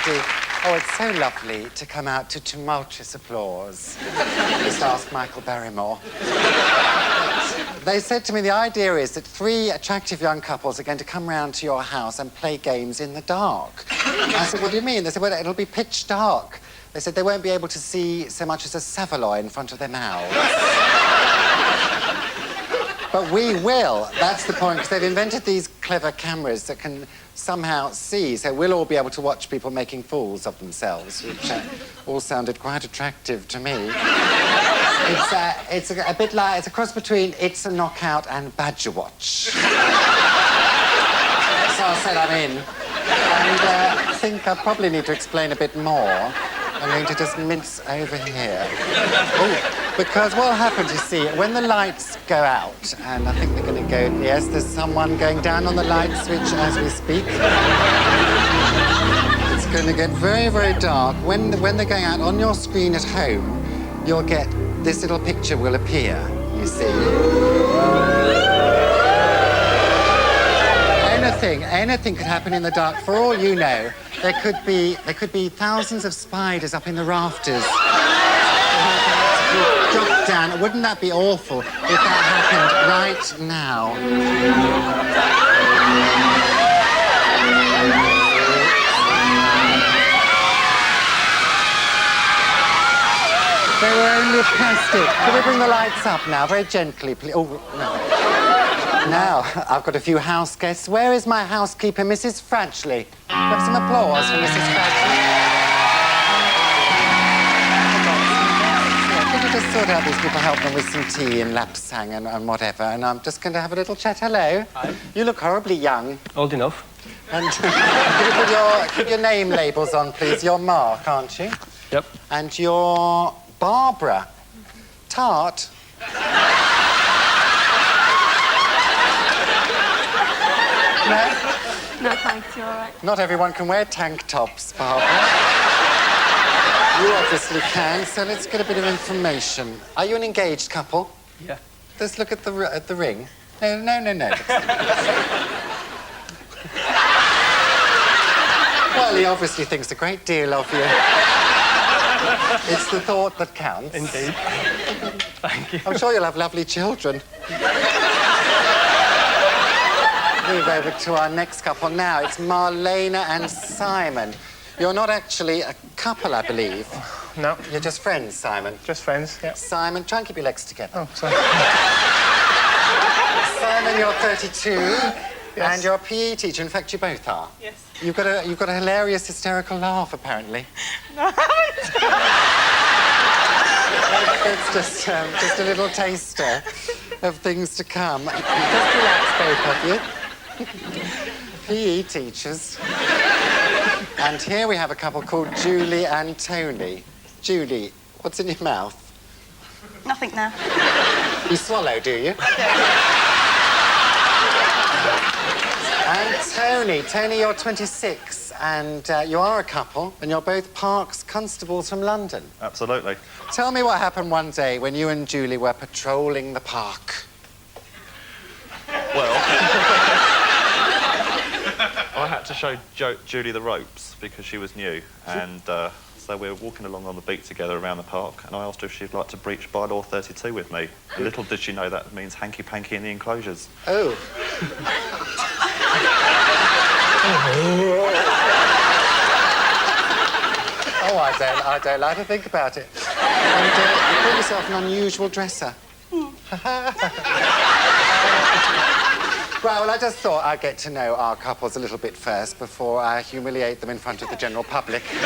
already. Oh, it's so lovely to come out to tumultuous applause. Just ask Michael Barrymore. They said to me the idea is that 3 attractive young couples are going to come round to your house and play games in the dark. I said, what do you mean? They said, well, it'll be pitch dark. They said they won't be able to see so much as a saveloy in front of their mouths. But we will. That's the point, because they've invented these clever cameras that can somehow see, so we'll all be able to watch people making fools of themselves, which all sounded quite attractive to me. It's a bit like, it's a cross between It's a Knockout and Badger Watch. So I said I'm in. And I think I probably need to explain a bit more. I'm going to just mince over here. Oh, because what happens, you see, when the lights go out, and I think they're going to go... Yes, there's someone going down on the light switch as we speak. It's going to get very, very dark. When they're going out on your screen at home, you'll get... This little picture will appear, you see. Anything could happen in the dark. For all you know, there could be thousands of spiders up in the rafters. Drop down. Wouldn't that be awful if that happened right now? They were only plastic. Can we bring the lights up now, very gently, please? Oh, no. Now, I've got a few house guests. Where is my housekeeper, Mrs. Fradgley? Have some applause for Mrs. Fradgley. Could you just sort out these people, help them with some tea and lapsang and whatever, and I'm just going to have a little chat. Hello. Hi. You look horribly young. Old enough. And can you put your name labels on, please? You're Mark, aren't you? Yep. And you're Barbara. Tart. No? No, thanks, you're all right. Not everyone can wear tank tops, Barbara. You obviously can, so let's get a bit of information. Are you an engaged couple? Yeah. Let's look at the ring. No. Well, he obviously thinks a great deal of you. It's the thought that counts. Indeed. Thank you. I'm sure you'll have lovely children. Move over to our next couple now. It's Marlena and Simon. You're not actually a couple, I believe. No. You're just friends, Simon. Just friends, yeah. Simon, try and keep your legs together. Oh, sorry. Simon, you're 32, yes. And you're a PE teacher. In fact, you both are. Yes. You've got a hilarious, hysterical laugh, apparently. No, I haven't. It's just a little taster of things to come. Just relax, both of you. PE teachers. And here we have a couple called Julie and Tony. Julie, what's in your mouth? Nothing now. You swallow, do you? And Tony, you're 26, and you are a couple, and you're both Parks constables from London. Absolutely. Tell me what happened one day when you and Julie were patrolling the park. Well, I had to show Julie the ropes because she was new, and so we were walking along on the beat together around the park, and I asked her if she'd like to breach bylaw 32 with me. And little did she know that means hanky-panky in the enclosures. Oh. Oh, I don't like to think about it. And you call yourself an unusual dresser. Right, well, I just thought I'd get to know our couples a little bit first before I humiliate them in front of the general public. We'll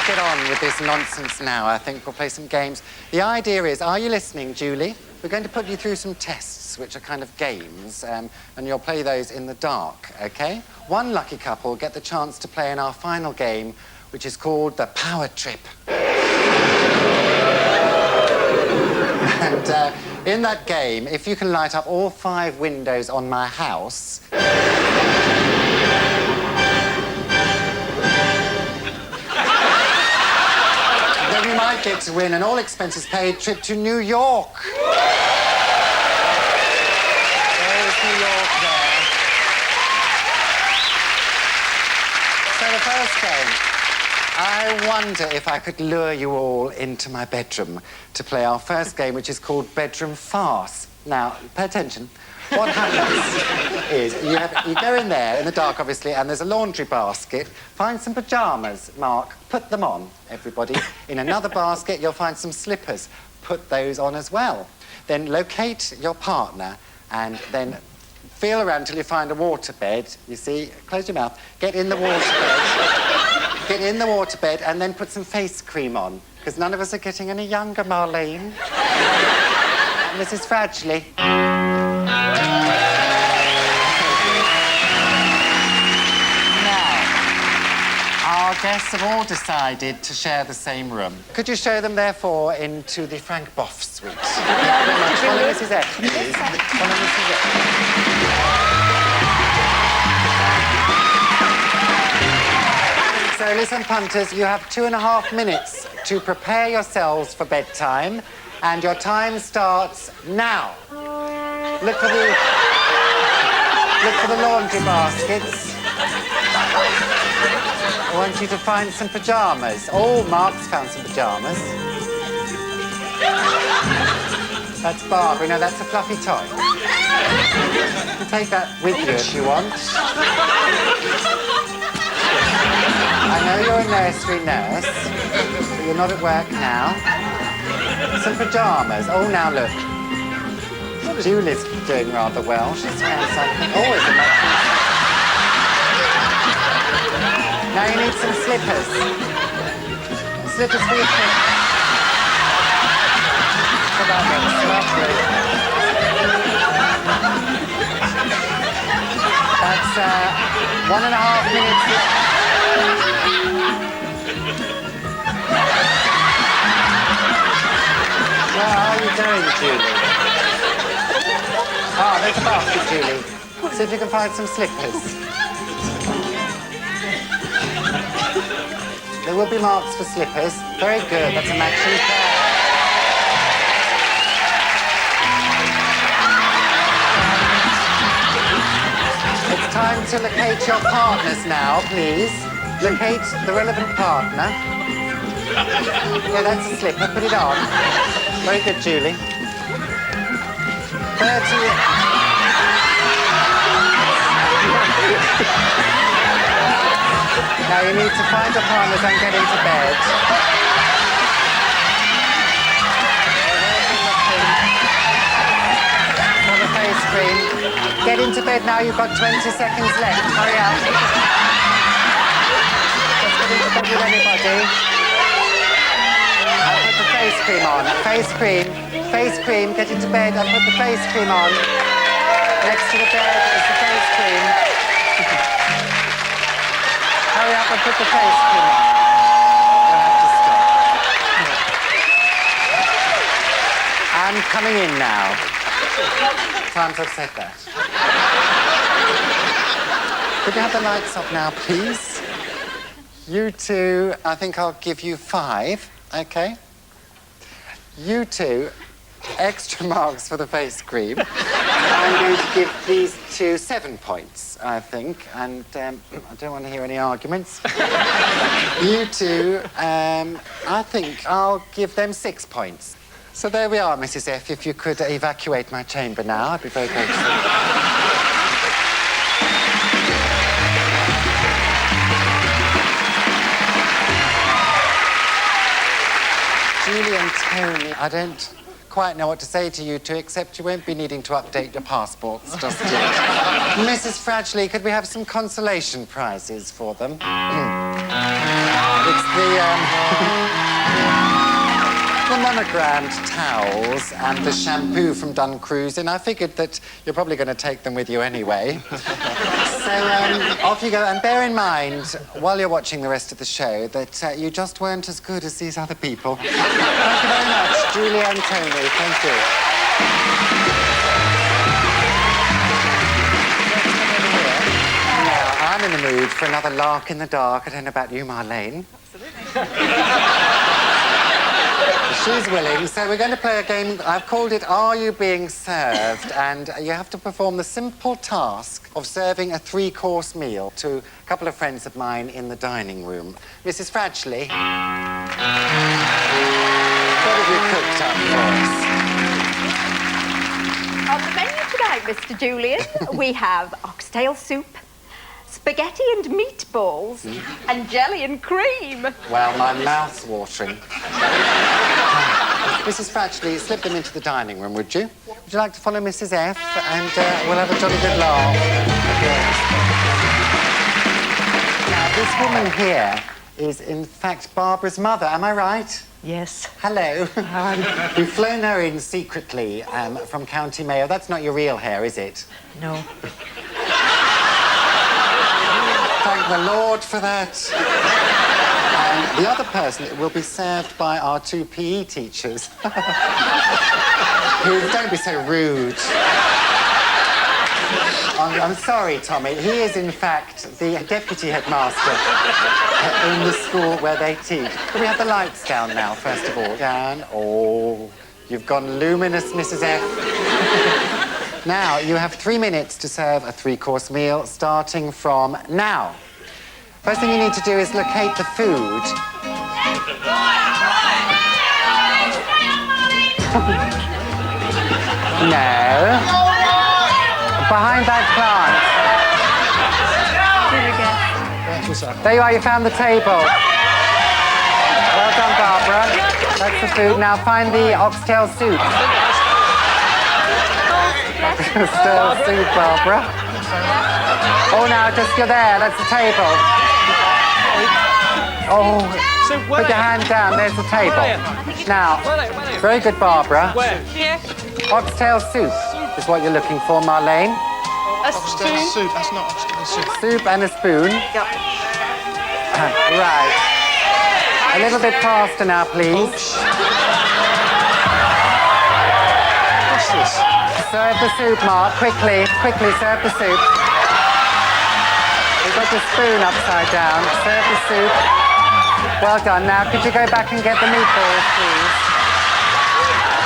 get on with this nonsense now. I think we'll play some games. The idea is, are you listening, Julie? We're going to put you through some tests, which are kind of games, and you'll play those in the dark, OK? One lucky couple will get the chance to play in our final game, which is called the Power Trip. And in that game, if you can light up all 5 windows on my house... then you might get to win an all-expenses-paid trip to New York. I wonder if I could lure you all into my bedroom to play our first game, which is called Bedroom Farce. Now, pay attention. What happens is you go in there, in the dark, obviously, and there's a laundry basket. Find some pyjamas, Mark. Put them on, everybody. In another basket, you'll find some slippers. Put those on as well. Then locate your partner and then feel around till you find a waterbed. You see? Close your mouth. Get in the waterbed. Get in the waterbed and then put some face cream on, because none of us are getting any younger, Marlene. Mrs. Fradgley. Our guests have all decided to share the same room. Could you show them, therefore, into the Frank Boff suite? Thank you very much. Follow Mrs. F, please. Follow Mrs. F. So, listen, punters, you have 2.5 minutes to prepare yourselves for bedtime, and your time starts now. Look for the laundry baskets. I want you to find some pyjamas. Oh, Mark's found some pyjamas. That's Barbara. No, that's a fluffy toy. You can take that with you if you want. I know you're a nursery nurse, but you're not at work now. Some pyjamas. Oh, now look. Julie's doing rather well. She's found something. Oh, it's a match. Now you need some slippers. Slippers for your feet. Look at that, lovely. That's 1.5 minutes left. Where are you going, Julie? Oh, there's a basket, Julie. See if you can find some slippers. There will be marks for slippers. Very good. That's a matching pair. It's time to locate your partners now, please. Locate the relevant partner. Yeah, that's a slipper. Put it on. Very good, Julie. 30... Now you need to find your partners and get into bed. For the face cream. Get into bed now, you've got 20 seconds left. Hurry up. Let's get into bed with anybody. I'll put the face cream on. Face cream. Face cream. Get into bed and put the face cream on. Next to the bed is the face cream. Hurry up and put the face cream on. You'll have to stop. I'm coming in now. Times I've said that. Could you have the lights off now, please? You two, I think I'll give you 5, okay? You two, extra marks for the face cream. I'm going to give these two 7 points, I think, and I don't want to hear any arguments. You two, I think I'll give them 6 points. So there we are, Mrs. F. If you could evacuate my chamber now, I'd be very grateful. Julian Clary, I don't quite know what to say to you two, except you won't be needing to update your passports just yet. Mrs. Fradgley, could we have some consolation prizes for them? It's the monogrammed towels and the shampoo from Duncruise, and I figured that you're probably going to take them with you anyway. So off you go, and bear in mind, while you're watching the rest of the show, that you just weren't as good as these other people. Thank you very much, Julie and Tony. Thank you. Now, I'm in the mood for another lark in the dark. I don't know about you, Marlene. Absolutely. The She's willing, so we're going to play a game. I've called it Are You Being Served? And you have to perform the simple task of serving a 3-course meal to a couple of friends of mine in the dining room. Mrs. Fradgley, what have you cooked up for us? On the menu tonight, Mr. Julian, we have oxtail soup, spaghetti and meatballs, and jelly and cream. Well, my mouth's watering. Mrs. Fradgley, slip them into the dining room, would you? Would you like to follow Mrs. F? And we'll have a jolly good laugh. Now, this woman here is, in fact, Barbara's mother. Am I right? Yes. Hello. We've flown her in secretly from County Mayo. That's not your real hair, is it? No. Thank the Lord for that. And the other person will be served by our 2 PE teachers. Who, don't be so rude. I'm sorry, Tommy. He is, in fact, the deputy headmaster in the school where they teach. Can we have the lights down now, first of all? Down. Oh, you've gone luminous, Mrs. F. Now, you have 3 minutes to serve a 3-course meal, starting from now. First thing you need to do is locate the food. No. Behind that plant. There you are, you found the table. Well done, Barbara. That's the food. Now find the oxtail soup. Still soup, Barbara. Oh, now, just you're there. That's the table. Oh, put your hand down. There's the table. Now, very good, Barbara. Oxtail soup is what you're looking for, Marlene. Oxtail soup, that's not oxtail soup. Soup and a spoon. Right. A little bit faster now, please. Oops. What's this? Serve the soup, Mark. Quickly, quickly, serve the soup. We've got the spoon upside down. Serve the soup. Well done. Now, could you go back and get the meatballs, please?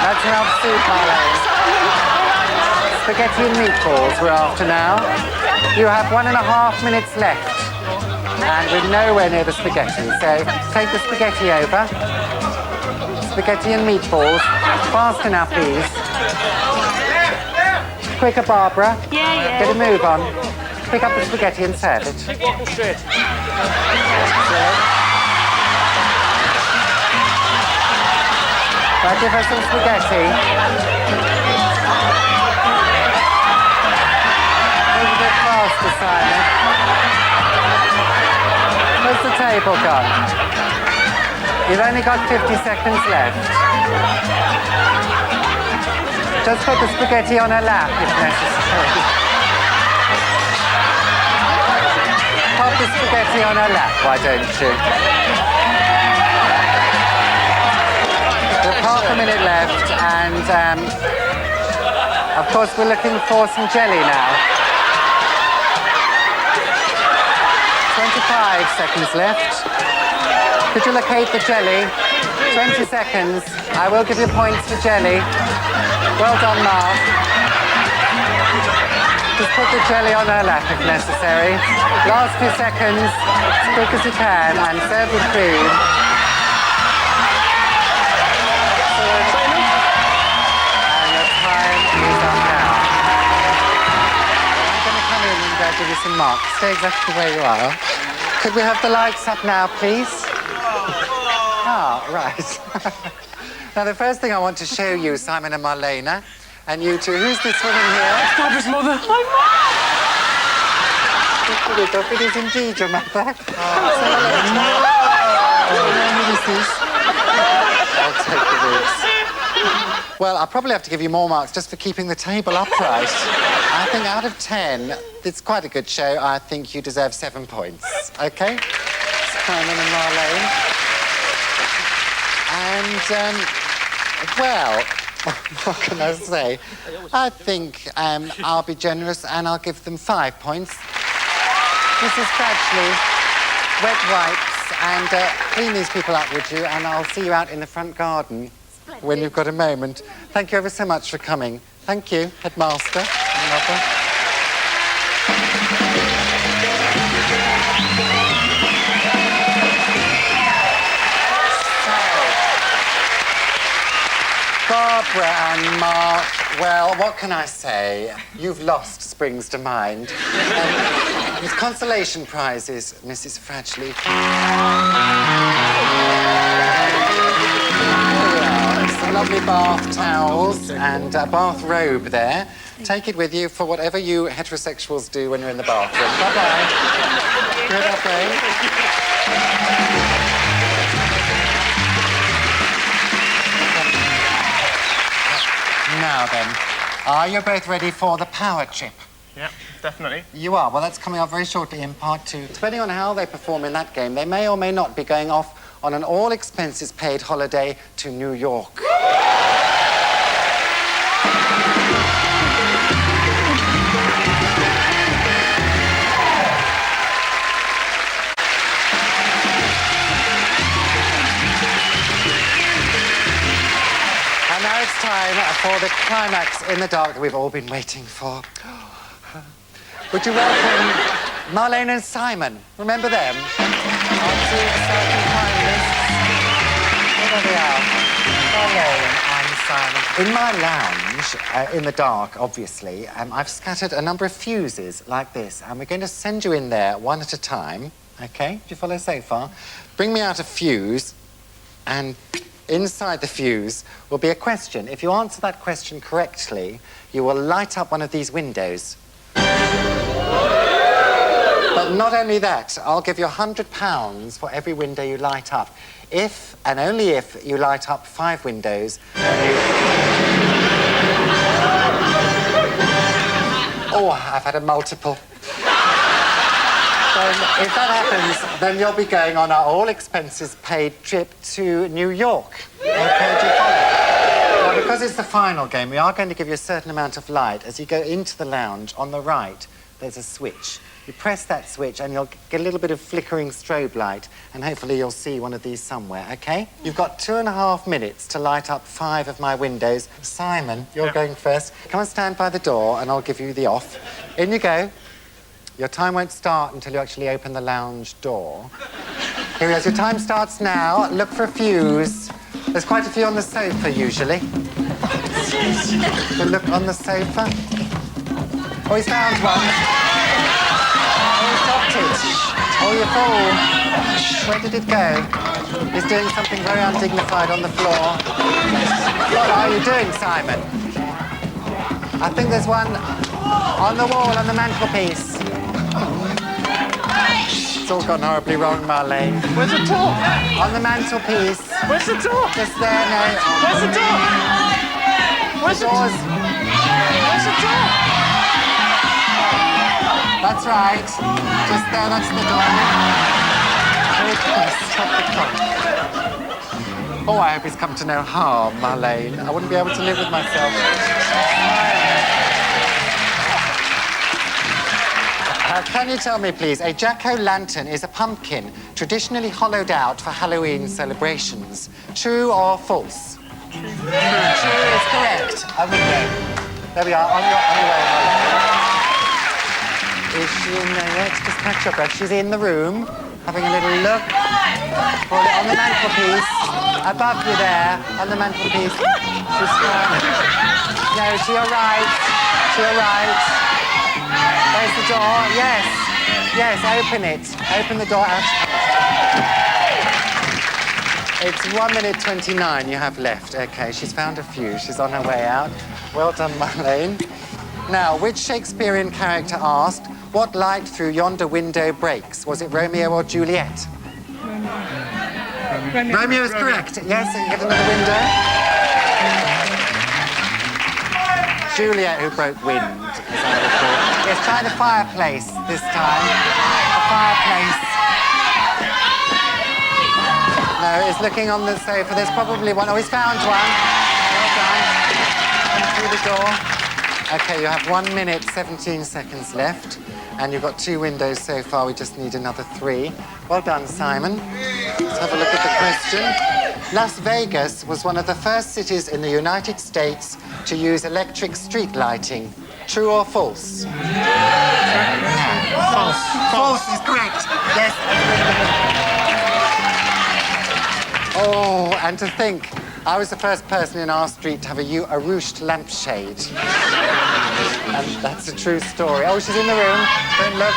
That's enough soup, Marlene. Spaghetti and meatballs we're after now. You have 1.5 minutes left. And we're nowhere near the spaghetti, so take the spaghetti over. Spaghetti and meatballs. Faster now, please. Quicker, Barbara. Yeah. Get a move on. Pick up the spaghetti and serve it. Now give her some spaghetti. Move a bit faster, Simon. Where's the table gone? You've only got 50 seconds left. Just put the spaghetti on her lap if necessary. Pop the spaghetti on her lap, why don't you? We've half a minute left, and of course we're looking for some jelly now. 25 seconds left. Could you locate the jelly? 20 seconds. I will give you points for jelly. Well done, Mark. Just put the jelly on her lap if necessary. Last few seconds, as quick as you can, and serve with food. And your time is up now. I'm going to come in and give you some marks. Stay exactly where you are. Could we have the lights up now, please? Ah, right. Now, the first thing I want to show you, Simon and Marlena, and you two, who's this woman here? Barbara's mother. My mum! It is indeed your mother. I'll take the ribs. Well, I'll probably have to give you more marks just for keeping the table upright. I think out of 10, it's quite a good show. I think you deserve 7 points. Okay? Simon and Marlene. And, well, what can I say? I think I'll be generous and I'll give them 5 points. Mrs. Fradgley, wet wipes, and clean these people up, would you? And I'll see you out in the front garden. when you've got a moment. Thank you ever so much for coming. Thank you, Headmaster and Mother. Barbara and Mark, well, what can I say? You've lost springs to mind. With consolation prizes, Mrs. Fradgley. Some lovely bath towels and a bath robe there. Take it with you for whatever you heterosexuals do when you're in the bathroom. Bye-bye. Good afternoon. Now then, are you both ready for the power trip? Yeah, definitely. You are? Well, that's coming up very shortly in part 2. Depending on how they perform in that game, they may or may not be going off on an all-expenses-paid holiday to New York. And now it's time for the climax in the dark that we've all been waiting for. Would you welcome Marlene and Simon? Remember them? Our two certain finalists. There they are. Marlene and Simon. In my lounge, in the dark, obviously, I've scattered a number of fuses like this, and we're going to send you in there one at a time. OK? Do you follow so far? Bring me out a fuse, and inside the fuse will be a question. If you answer that question correctly, you will light up one of these windows. But not only that, I'll give you £100 for every window you light up. If, and only if, you light up 5 windows, Oh, I've had a multiple. If that happens, then you'll be going on our all-expenses-paid trip to New York. OK, do you follow? Now, because it's the final game, we are going to give you a certain amount of light. As you go into the lounge, on the right, there's a switch. You press that switch and you'll get a little bit of flickering strobe light, and hopefully you'll see one of these somewhere, OK? You've got 2.5 minutes to light up 5 of my windows. Simon, you're going first. Come and stand by the door and I'll give you the off. In you go. Your time won't start until you actually open the lounge door. Here we go. Your time starts now. Look for a fuse. There's quite a few on the sofa, usually. So look on the sofa. Oh, he's found one. Oh, he's dropped it. Oh, you fool. Where did it go? He's doing something very undignified on the floor. What are you doing, Simon? I think there's one on the wall, on the mantelpiece. It's all gone horribly wrong, Marlene. Where's the door? On the mantelpiece. Where's the door? Just there, no. Where's the door? Where's the door? Where's the door? That's right. Just there, that's the door. Oh, I hope he's come to no harm, Marlene. I wouldn't be able to live with myself. Can you tell me, please, a jack-o'-lantern is a pumpkin traditionally hollowed out for Halloween celebrations. True or false? True. True is correct. A window. There we are, on your way, Marlene. Is she in there yet? Just catch your breath. She's in the room, having a little look. On the mantelpiece. Above you there, on the mantelpiece. She's no, to your right. To your right. There's the door. Yes. Yes, open it. Open the door out. It's 1:29 you have left. OK, she's found a fuse. She's on her way out. Well done, Marlene. Now, which Shakespearean character asked, "What light through yonder window breaks?" Was it Romeo or Juliet? Romeo. Romeo is correct. Yes, you get another window. Juliet, who broke wind, as I recall. Yes, try the fireplace this time. The fireplace. No, it's looking on the sofa. There's probably one. Oh, he's found one. Well done. Come through the door. OK, you have 1 minute, 17 seconds left. And you've got 2 windows so far. We just need another 3. Well done, Simon. Let's have a look at the question. Las Vegas was one of the first cities in the United States to use electric street lighting. True or false? False. False is correct. Yes. Oh, and to think, I was the first person in our street to have a ruched lampshade. And that's a true story. Oh, she's in the room. Don't look.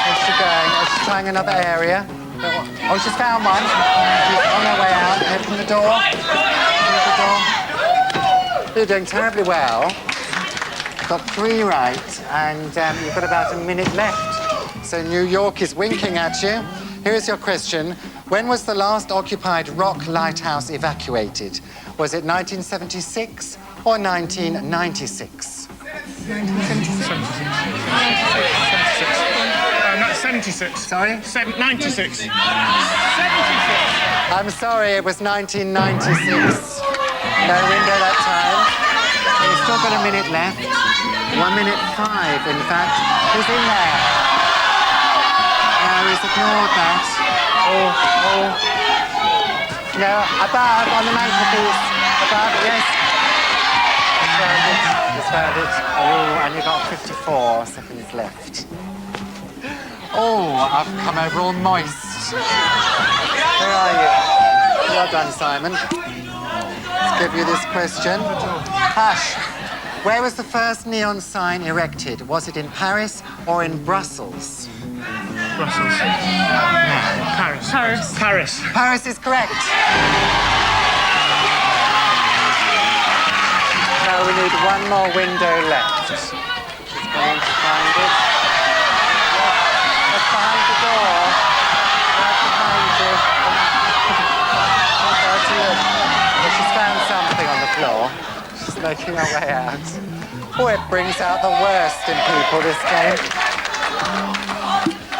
Where's she going? Oh, she's trying another area. Oh, she's found one. She's on her way out. Open the door. Open the door. You're doing terribly well. Got 3 right, and you've got about a minute left. So New York is winking at you. Here's your question. When was the last occupied rock lighthouse evacuated? Was it 1976 or 1996? 76. Sorry? 96. 76. I'm sorry, it was 1996. No window that time. We've still got a minute left. 1 minute 5, in fact. Who's in there? No, he's ignored that. Oh. No, above, on the mantelpiece. Above, yes. Just found it. Oh, and you've got 54 seconds left. Oh, I've come over all moist. Where are you? Well done, Simon. Let's give you this question. Hush. Where was the first neon sign erected? Was it in Paris or in Brussels? Brussels. Paris. Paris. Paris. Paris is correct. Now we need one more window left. She's going to find it. That's behind the door. Right behind you. Well, she's found something on the floor. She's making her way out. Oh, it brings out the worst in people, this game.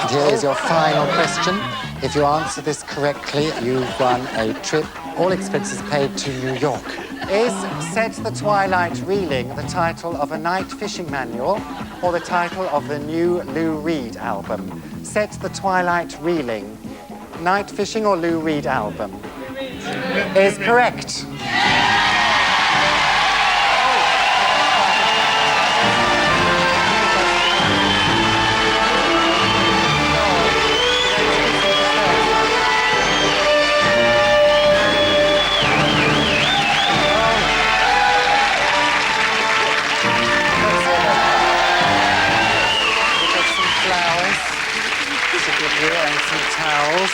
And here is your final question. If you answer this correctly, you've won a trip, all expenses paid, to New York. Is Set the Twilight Reeling the title of a night fishing manual or the title of the new Lou Reed album? Set the Twilight Reeling. Night fishing or Lou Reed album? Is correct. And some towels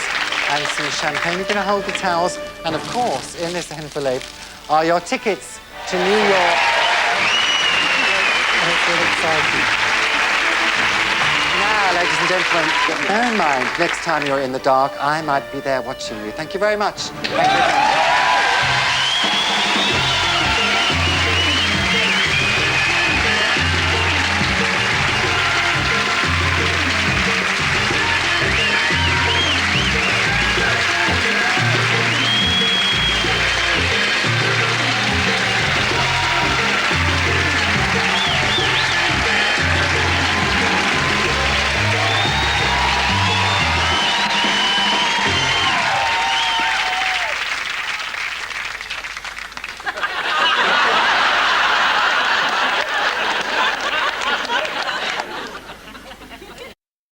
and some champagne. You're going to hold the towels. And of course, in this envelope are your tickets to New York. It's really exciting. Now, ladies and gentlemen, bear in mind, next time you're in the dark, I might be there watching you. Thank you very much. Thank you.